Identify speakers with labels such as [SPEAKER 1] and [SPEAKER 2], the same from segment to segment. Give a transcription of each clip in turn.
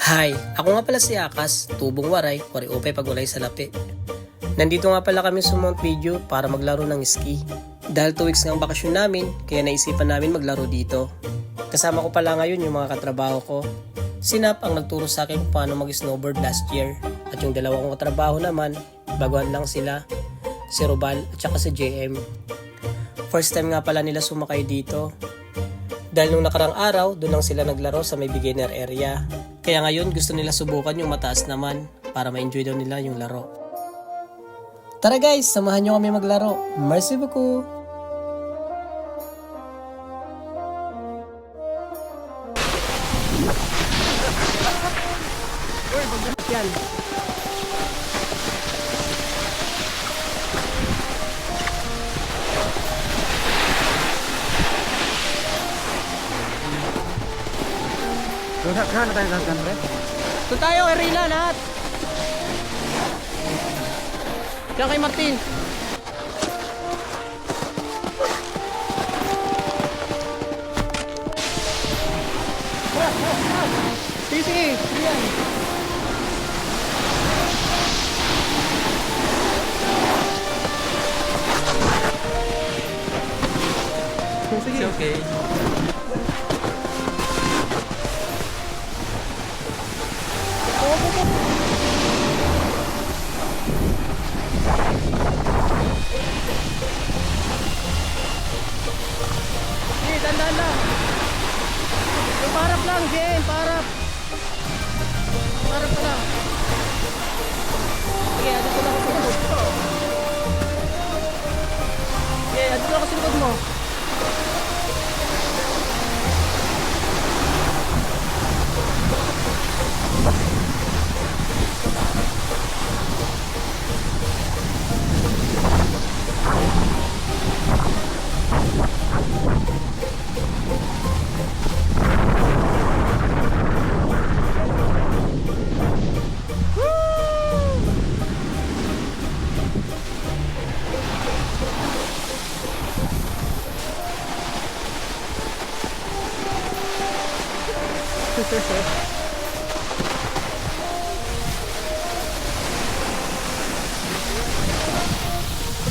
[SPEAKER 1] Hi, ako nga pala si Akas, tubong waray, wari-upay pag walay sa lapi. Nandito nga pala kami sa Mount Video para maglaro ng ski. Dahil 2 weeks nga ang bakasyon namin, kaya naisipan namin maglaro dito. Kasama ko pala ngayon yung mga katrabaho ko. Si Nap ang nagturo sa akin kung paano mag-snowboard last year. At yung dalawa kong katrabaho naman, baguhan lang sila, si Robal at saka si JM. First time nga pala nila sumakay dito. Dahil nung nakarang araw, doon lang sila naglaro sa may beginner area. Kaya ngayon gusto nila subukan yung mataas naman para ma-enjoy daw nila yung laro. Tara guys, samahan nyo kami maglaro. Merci beaucoup! Uy, magdahat yan!
[SPEAKER 2] Saan na tayo saskan, pre?
[SPEAKER 1] Ito tayo, Erina, lahat! Diyan kay Martin! Sige, yan! Sige, okay. Sige, dandan lang. Yung parap lang, JM, parap. Parap ka lang. Sige, adito lang ako sa likod. Sige, adito lang ako sa likod mo.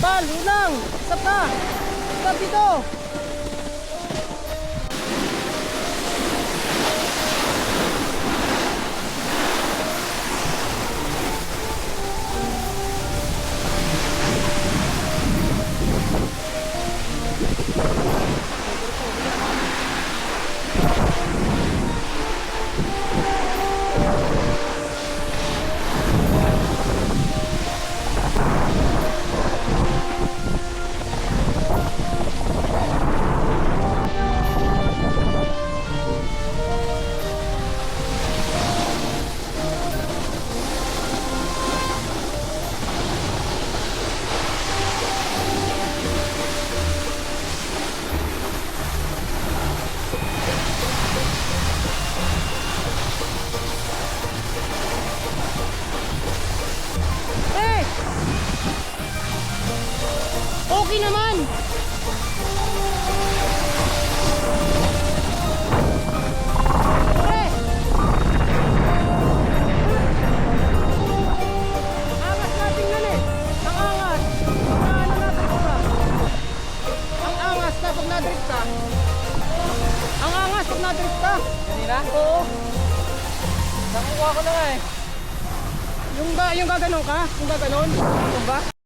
[SPEAKER 1] Bal, ulang! Stop ka! Stop dito! Okay naman! Pre! Angas natin yan eh! Ang angas! Paano natin ito ba? Ang angas na pag nadrift ka! Ang angas pag nadrift ka! Kanina? Oo! Nakuha ko na nga eh! Yung gaganon ka? Yung gaganon? Yung ba?